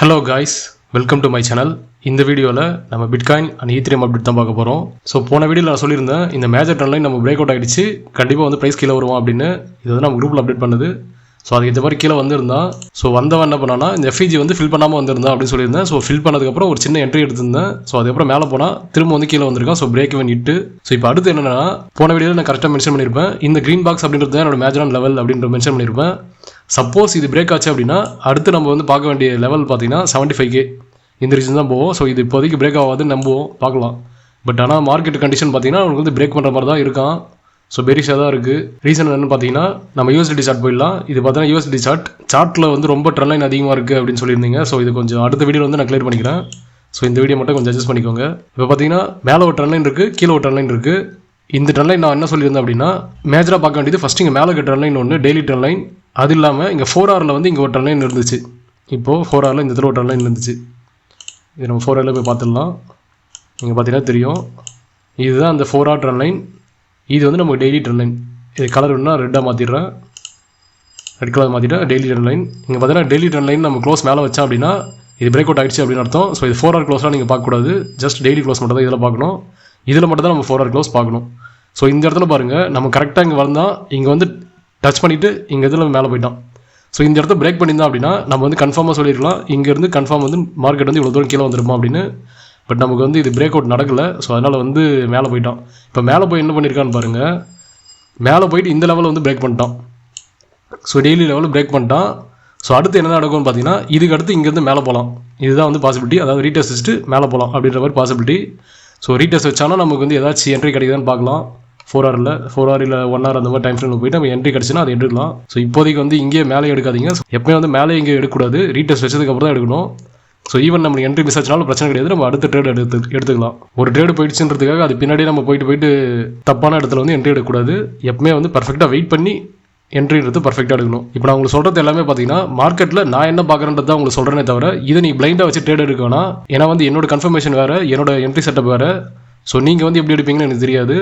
Hello guys, welcome to my channel. இந்த வீடியோவில் நம்ம பிட்காயின் அண்ட் ஈத்ரியம் அப்டேட் தான் பார்க்க போகிறோம். ஸோ போன வீடியோவில் நான் சொல்லியிருந்தேன், இந்த மேஜர் ட்ரெண்ட் லைன் நம்ம பிரேக் அவுட் ஆகிடுச்சு, கண்டிப்பாக வந்து ப்ரைஸ் கீழே வருவோம் அப்படின்னு. இது வந்து நம்ம குரூப்பில் அப்டேட் பண்ணுது. ஸோ அதுக்கு இந்த மாதிரி கீழே வந்திருந்தான். ஸோ வந்தவன் என்ன பண்ணான்னா, இந்த எஃப்இஜி வந்து ஃபில் பண்ணாமல் வந்திருந்தான் அப்படின்னு சொல்லியிருந்தேன். ஸோ ஃபில் பண்ணதுக்கப்புறம் ஒரு சின்ன என்ட்ரி எடுத்திருந்தேன். ஸோ அதுக்கப்புறம் மேலே போனால் திரும்ப வந்து கீழே வந்திருக்கான். ஸோ பிரேக் இவன் இட்டு. ஸோ இப்போ அடுத்து என்னென்னா, போன வீடியோவில் நான் கரெக்டாக மென்ஷன் பண்ணியிருப்பேன், இந்த க்ரீன் பாக்ஸ் அப்படின்றது தான் என்னோட மேஜரான லெவல் அப்படின்ற மென்ஷன் பண்ணியிருப்பேன். சப்போஸ் இது பிரேக் ஆச்சு அப்படின்னா அடுத்து நம்ம வந்து பார்க்க வேண்டிய லெவல் பார்த்தீங்கன்னா 75K இந்த ரீசன் தான் போவோம். ஸோ இது இப்போதைக்கு பிரேக் ஆகாதுன்னு நம்புவோம், பார்க்கலாம். பட் ஆனால் மார்க்கெட் கண்டிஷன் பார்த்தீங்கன்னா அவங்களுக்கு வந்து பிரேக் பண்ணுற மாதிரி தான் இருக்கான். ஸோ பெரிஷாக தான் இருக்குது. ரீசன் என்னென்னு பார்த்தீங்கன்னா, நம்ம யூஎஸ்டி சார்ட் போயிடலாம். இது பார்த்தீங்கன்னா யூஎஸ்டி சார்ட்டில் வந்து ரொம்ப ட்ரெண்ட் லைன் அதிகமாக இருக்குது அப்படின்னு சொல்லியிருந்தீங்க. ஸோ இது கொஞ்சம் அடுத்த வீடியோ வந்து நான் கிளியர் பண்ணிக்கிறேன். ஸோ இந்த வீடியோ மட்டும் கொஞ்சம் அட்ஜஸ்ட் பண்ணிக்கோங்க. இப்போ பார்த்தீங்கன்னா மேலே ஒரு ட்ரெண்ட் லைன் இருக்குது, கீழே ஒரு ட்ரெண்ட் லைன் இருக்குது. இந்த ட்ரெண்ட் லைன் நான் என்ன சொல்லியிருந்தேன் அப்படின்னா, மேஜராக பார்க்க வேண்டியது ஃபஸ்ட்டு இங்கே மேலே இருக்க ட்ரெண்ட் லைன் ஒன்று, டெய்லி ட்ரெண்ட் லைன். அது இல்லாமல் இங்கே 4Rல் வந்து இங்கே ஒரு ட்ரெண்ட் லைன் இருந்துச்சு. இப்போது 4Rல் இந்த இடத்துல ஒரு ட்ரெண்ட் லைன் இருந்துச்சு. இது நம்ம 4Rல் போய் பார்த்துடலாம். இங்கே பார்த்தீங்கன்னா தெரியும், இதுதான் அந்த 4R ட்ரெண்ட் லைன். இது வந்து நம்ம டெய்லி ட்ரெண்ட் லைன். இது கலர் வேணும்னா ரெட்டாக மாற்றிடுறேன், ரெட் கலர் மாற்றிட்டேன். Daily trend line. இங்கே பார்த்தீங்கன்னா டெய்லி ட்ரெண்ட் லைன் நம்ம க்ளோஸ் மேலே வச்சா அப்படின்னா இது பிரேக் அவுட் ஆகிடுச்சு அப்படின்னு அர்த்தம். ஸோ இது 4R க்ளோஸ்லாம் நீங்கள் பார்க்கக்கூடாது, ஜஸ்ட் டெய்லி க்ளோஸ் மட்டும் தான் இதில் பார்க்கணும். இதில் மட்டும் தான் நம்ம 4R க்ளோஸ் பார்க்கணும். ஸோ இந்த இடத்துல பாருங்கள், நம்ம கரெக்டாக இங்கே வந்தால் இங்கே வந்து டச் பண்ணிவிட்டு இங்கே இதில் மேலே போயிட்டான். ஸோ இந்த இடத்த பிரேக் பண்ணியிருந்தோம் அப்படின்னா நம்ம வந்து கன்ஃபார்மாக சொல்லியிருக்கலாம், இங்கேருந்து கன்ஃபார்ம் வந்து மார்க்கெட் வந்து இவ்வளோ தூரம் கீழே வந்துருமா அப்படின்னு. பட் நமக்கு வந்து இது பிரேக் அவுட் நடக்கலை. ஸோ அதனால் வந்து மேலே போயிட்டான். இப்போ மேலே போய் என்ன பண்ணியிருக்கான்னு பாருங்கள், மேலே போயிட்டு இந்த லெவலில் வந்து பிரேக் பண்ணிட்டான். ஸோ டெய்லி லெவலில் பிரேக் பண்ணிட்டான். ஸோ அடுத்து என்ன நடக்கும்னு பார்த்தீங்கன்னா, இதுக்கு அடுத்து இங்கேருந்து மேலே போகலாம். இதுதான் வந்து பாசிபிலிட்டி, அதாவது ரீடெஸ்ட் வச்சுட்டு மேலே போகலாம் அப்படின்ற மாதிரி பாசிபிலிட்டி. ஸோ ரீடெஸ்ட் வச்சாலும் நமக்கு வந்து ஏதாச்சும் என்ட்ரி கிடைக்குதான்னு பார்க்கலாம். 4R இல்லை 1 hour அந்த மாதிரி டைம் ஃப்ரேமில் போய்ட்டு நம்ம என்ட்ரி கிடச்சுன்னா அதை எடுக்கலாம். ஸோ இப்போதைக்கு வந்து இங்கே மேலே எடுக்காதீங்க. எப்பவுமே வந்து மேலே இங்கே எடுக்கக்கூடாது, ரீடெஸ்ட் வச்சதுக்கப்புறம் தான் எடுக்கணும். ஸோ ஈவன் நம்ம என்ட்ரி மிஸ் ஆச்சுனாலும் பிரச்சனை கிடையாது, நம்ம அடுத்த ட்ரேட் எடுத்துக்கலாம். ஒரு ட்ரேடு போயிடுச்சுன்றதுக்காக அது பின்னாடி நம்ம போயிட்டு தப்பான இடத்துல வந்து என்ட்ரி எடுக்கக்கூடாது. எப்பவுமே வந்து பர்ஃபெக்டாக வெயிட் பண்ணி என்ட்ரின்றது பர்ஃபெக்டாக எடுக்கணும். இப்போ நான் உங்களுக்கு சொல்கிறது எல்லாமே பார்த்தீங்கன்னா, மார்க்கெட்டில் நான் என்ன பார்க்குறேன்றது தான் உங்களுக்கு சொல்கிறேனே தவிர, இதை நீ பிளைண்டாக வச்சு ட்ரேட் எடுக்க வேணாம். ஏன்னா வந்து என்னோட கன்ஃபர்மேஷன் வேறு, என்னோட என்ட்ரி செட்டப் வேறு. ஸோ நீங்கள் வந்து எப்படி எடுப்பீங்கன்னு எனக்கு தெரியாது.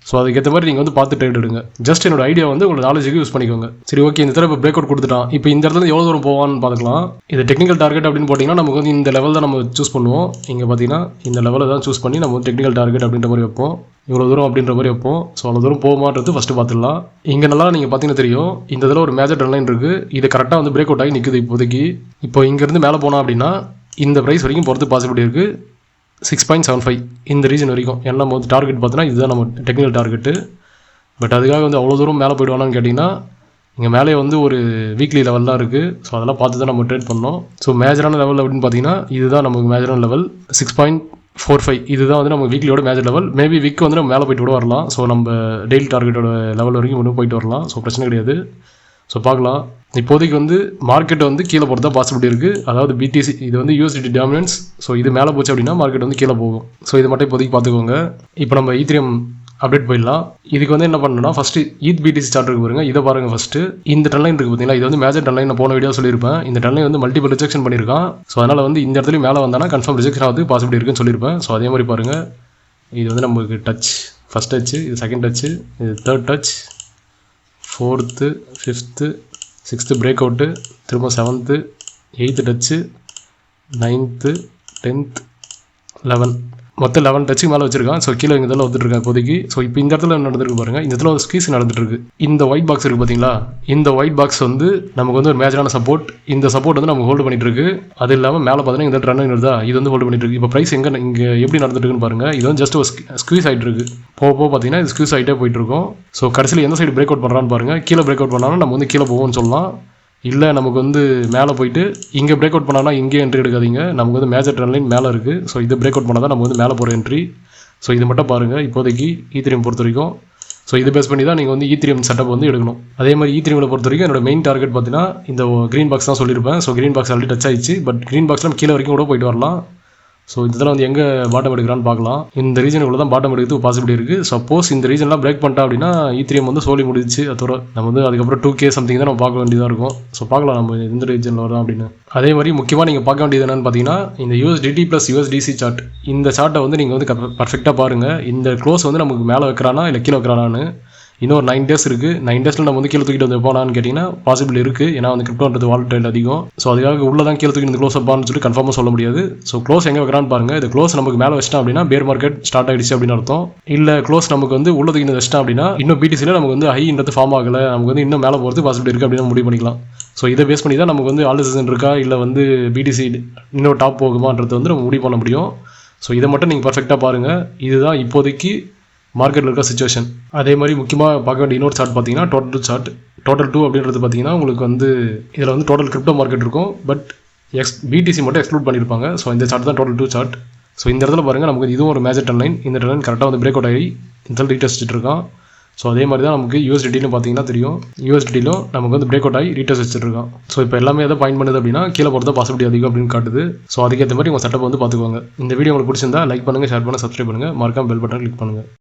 ஸோ அதுக்கேற்ற மாதிரி நீங்கள் வந்து பார்த்து ட்ரேட் எடுங்க. ஜஸ்ட் என்னோட ஐடியா வந்து உங்களோட நாலேஜுக்கு யூஸ் பண்ணிக்கோங்க. சரி, ஓகே, இந்த தடவை இப்போ பிரேக் அவுட் கொடுத்துட்டான். இப்போ இந்த இடத்துல எவ்வளோ தூரம் போவான்னு பார்த்துக்கலாம். இது டெக்னிக்கல் டார்கெட் அப்படின்னு போட்டிங்கன்னா நமக்கு வந்து இந்த லெவல் தான் நம்ம சூஸ் பண்ணுவோம். இங்கே பார்த்தீங்கன்னா இந்த லெவலில் தான் சூஸ் பண்ணி நம்ம வந்து டெக்னிக்கல் டார்கெட் அப்படின்ற மாதிரி வைப்போம். இவ்வளோ தூரம் அப்படின்ற மாதிரி வைப்போம். ஸோ அவ்வளோ தூரம் போகுமான்றது ஃபஸ்ட்டு பார்த்துடலாம். இங்கே நல்லா நீங்கள் பார்த்தீங்கன்னா தெரியும், இந்த இதில் ஒரு மேஜர் ட்ரெண்ட் லைன் இருக்குது. இது கரெக்டாக வந்து பிரேக் அவுட் ஆகி நிற்குது இப்போதைக்கு. இப்போ இங்கேருந்து மேலே போனோம் அப்படின்னா இந்த ப்ரைஸ் வரைக்கும் போகிறது பாசிபிலிட்டி இருக்குது, 6.75 இந்த ரீசன் வரைக்கும். ஏன்னா நம்ம வந்து டார்கெட் பார்த்தோன்னா இதுதான் நம்ம டெக்னிக்கல் டார்கெட்டு. பட் அதுக்காக வந்து அவ்வளோ தூரம் மேலே போய்டுவானான்னு கேட்டிங்கன்னா, இங்கே மேலே வந்து ஒரு வீக்லி லெவல்லாம் இருக்குது. ஸோ அதெல்லாம் பார்த்து தான் நம்ம ட்ரேட் பண்ணோம். ஸோ மேஜரான லெவல் அப்படின்னு பார்த்தீங்கன்னா இதுதான் நமக்கு மேஜரான லெவல் 6.45. இதுதான் வந்து நம்ம வீக்லியோட மேஜர் லெவல். மேபி வீக் வந்து நம்ம மேலே போய்ட்டு கூட வரலாம். ஸோ நம்ம டெய்லி டார்கெட்டோட லெவல் வரைக்கும் இன்னும் போயிட்டு வரலாம். ஸோ பிரச்சனை கிடையாது. ஸோ பார்க்கலாம். இப்போதைக்கு வந்து மார்க்கெட்டை வந்து கீழே போகிறது தான் பாசிபிலிட்டி இருக்குது. அதாவது பிடிசி இது வந்து யூஎஸ்டி டாமினன்ஸ். ஸோ இது மேலே போச்சு அப்படின்னா மார்க்கெட் வந்து கீழே போகும். ஸோ இது மட்டும் இப்போதைக்கு பார்த்துக்கோங்க. இப்போ நம்ம ஈத்ரியம் அப்டேட் போயிடலாம். இதுக்கு வந்து என்ன பண்ணணும்னா, ஃபஸ்ட்டு பிடிசி சார்ட் இருக்கு பாருங்க, இதை பாருங்கள். ஃபஸ்ட்டு இந்த ட்ரெண்ட் லைன் இருக்குது பார்த்தீங்களா, இது வந்து மேஜர் ட்ரெண்ட் லைன். நான் போன வீடியோ சொல்லியிருப்பேன், இந்த ட்ரெண்ட் லைன் வந்து மல்டிபிள் ரிஜெக்ஷன் பண்ணியிருக்கான். ஸோ அதனால் வந்து இந்த இடத்துலையும் மேலே வந்தானா கன்ஃபார்ம் ரிஜெக்ஷன் ஆகுது பாசிபிலிட்டி இருக்குன்னு சொல்லியிருப்பேன். ஸோ அதே மாதிரி பாருங்கள், இது வந்து நமக்கு டச், ஃபஸ்ட் டச்சு, இது செகண்ட் டச்சு, இது third touch, 4th, 5th, 6th break out, திரும்ப 7th, 8th Dutch, 9th, 10th, 11 மொத்தம் 11 டச்சுக்கு மேலே வச்சிருக்கான். ஸோ கீழே இங்கே இதெல்லாம் வந்துட்டுருக்கேன் இப்போதைக்கு. ஸோ இப்போ இந்த இடத்துல நடந்துருக்கு பாருங்கள், இந்த இடத்துல ஒரு ஸ்கீஸ் நடந்துட்டுருக்கு. இந்த ஒயிட் பாக்ஸ் இருக்குது பார்த்தீங்களா, இந்த ஒயிட் பாக்ஸ் வந்து நமக்கு வந்து ஒரு மேஜரான சப்போர்ட். இந்த சப்போர்ட் வந்து நம்ம ஹோல்டு பண்ணிட்டு இருக்கு. அது இல்லாமல் மேலே பார்த்தீங்கன்னா இந்த ட்ரெண்ட் இருந்தா இது வந்து ஹோல்டு பண்ணிட்டு இருக்கு. இப்போ ப்ரைஸ் இங்கே எப்படி நடந்துட்டு இருக்குன்னு பாருங்கள். இது வந்து ஜஸ்ட் ஒரு ஸ்க்வீஸ் ஆகிட்டு இருக்கு. போக பார்த்தீங்கன்னா இது ஸ்க்வீஸ் ஆகிட்டே போயிட்டு இருக்கும். ஸோ கடைசியில் எந்த சைடு பிரேக் அவுட் பண்ணுறான்னு பாருங்கள். கீழே பிரேக் அவுட் பண்ணாலும் நம்ம வந்து கீழே போவோம்னு சொல்லலாம். இல்லை நமக்கு வந்து மேலே போயிட்டு இங்கே பிரேக் அவுட் பண்ணால் இங்கே என்ட்ரி எடுக்காதீங்க. நமக்கு வந்து மேஜர் ட்ரெண்ட் லைன் மேலே இருக்குது. ஸோ இது பிரேக் அவுட் பண்ணால் தான் நம்ம வந்து மேலே போகிற என்ட்ரி. ஸோ இது மட்டும் பாருங்கள் இப்போதைக்கு ஈத்ரியம் பொறுத்த வரைக்கும். ஸோ இது பேஸ் பண்ணி தான் நீங்கள் வந்து ஈத்ரியம் செட்டப் வந்து எடுக்கணும். அதே மாதிரி ஈத்ரியமில் பொறுத்த வரைக்கும் என்னோட மெயின் டார்கெட் பார்த்தீங்கன்னா இந்த க்ரீன் பாக்ஸ் தான் சொல்லியிருப்பேன். So green box already touch ஆயிடுச்சு. பட் க்ரீன் பாக்ஸில் கீழே வரைக்கும் கூட போயிட்டு வரலாம். ஸோ இதில் வந்து எங்கே பாட்டம் எடுக்கிறான்னு பார்க்கலாம். இந்த ரீஜனுக்குள்ள தான் பாட்டம் எடுக்கிறதுக்கு பாசிபிலிட்டி இருக்குது. சப்போஸ் இந்த ரீஜன்லாம் பிரேக் பண்ணிட்டா அப்படின்னா ஈத்ரியம் வந்து சோலி முடிச்சு. அதோட நம்ம வந்து அதுக்கப்புறம் 2K சம்திங் தான் நம்ம பார்க்க வேண்டியதாக இருக்கும். ஸோ பார்க்கலாம் நம்ம எந்த ரீஜனில் வரோம் அப்படின்னு. அதே மாதிரி முக்கியமாக நீங்கள் பார்க்க வேண்டியது என்னென்னு பார்த்தீங்கன்னா, இந்த USDT + USDC சார்ட், இந்த சார்ட்டை வந்து நீங்கள் வந்து பர்ஃபெக்டாக பாருங்கள். இந்த க்ளோஸ் வந்து நமக்கு மேலே வைக்கிறானா இல்லை கீழே வைக்கிறானான்னு. இன்னும் ஒரு 9 days இருக்குது. 9 daysல நம்ம வந்து கீழே தூக்கிட்டு வந்து போனான்னு கேட்டிங்கன்னா பாசிபிள் இருக்குது. ஏன்னா வந்து கிரிப்டோன்றது வாலடைல் அதிகம். ஸோ அதுக்காக உள்ள தான் கீழே தூக்கிட்டு க்ளோஸ் அப்பான்னு சொல்லி கன்ஃபார்மாக சொல்ல முடியாது. ஸோ க்ளோஸ் எங்கே வைக்கிறான்னு பாருங்கள். இது க்ளோஸ் நமக்கு மேலே வச்சிட்டோம் அப்படின்னா பேர் மார்க்கெட் ஸ்டார்ட் ஆகிடுச்சு அப்படின்னு அர்த்தம். இல்லை க்ளோஸ் நமக்கு வந்து உள்ள தூக்கிட்டு வச்சிட்டோம் அப்படின்னா இன்னும் பிடிசியில் நமக்கு வந்து ஹைன்றது ஃபார்ம் ஆகலை, நமக்கு வந்து இன்னும் மேலே போகிறது பாசிபிள் இருக்குது அப்படின்னு முடிவு பண்ணிக்கலாம். ஸோ இதை பேஸ் பண்ணி தான் நமக்கு வந்து ஆல் சீசன் இருக்கா இல்லை வந்து பிடிசி இன்னும் டாப் போகுமான்றது வந்து நம்ம முடிவு பண்ண முடியும். ஸோ இதை மட்டும் நீங்கள் பர்ஃபெக்டாக பாருங்கள். இதுதான் இப்போதைக்கு மார்க்கெட்டில் இருக்க சிச்சுவேஷன். அதே மாதிரி முக்கியமாக பார்க்க வேண்டிய இன்னொரு சார்ட் பார்த்தீங்கன்னா டோட்டல் 2 அப்படின்றது பார்த்தீங்கன்னா உங்களுக்கு வந்து இதில் வந்து டோட்டல் கிரிப்டோ மார்க்கெட் இருக்கும். பட் பிடிசி மட்டும் எக்ஸ்க்ளூட் பண்ணியிருப்பாங்க. ஸோ இந்த சார்ட் தான் டோட்டல் 2 சார்ட். ஸோ இந்த இடத்துல பாருங்கள் நமக்கு இதுவும் ஒரு மேஜர் ட்ரெண்ட் லைன். இந்த ட்ரெண்ட் லைன் கரெக்டாக வந்து பிரேக் அவுட் ஆகி இந்த ரீடெஸ்ட் இருக்கான். ஸோ அதே மாதிரி தான் நமக்கு யூஎஸ்டிடிலும் பார்த்தீங்கன்னா தெரியும். யூஎஸ்டிடிலும் நமக்கு வந்து பிரேக் அவுட் ஆகி ரீடெஸ்ட் வச்சுருக்கான். ஸோ இப்போ எல்லாமே எதை பாயிண்ட் பண்ணுது அப்படின்னா கீழே போகிறத பாசிபிலிட்டி அதிகம் அப்படின்னு காட்டுது. ஸோ அதுக்கேற்ற மாதிரி உங்கள் செட்டப் வந்து பார்த்துக்கோங்க. இந்த வீடியோ உங்களுக்கு பிடிச்சிருந்தா லைக் பண்ணுங்கள், ஷேர் பண்ணுங்கள், சப்ஸ்கிரைப் பண்ணுங்கள், மறக்காம பெல் பட்டன் கிளிக் பண்ணுங்கள்.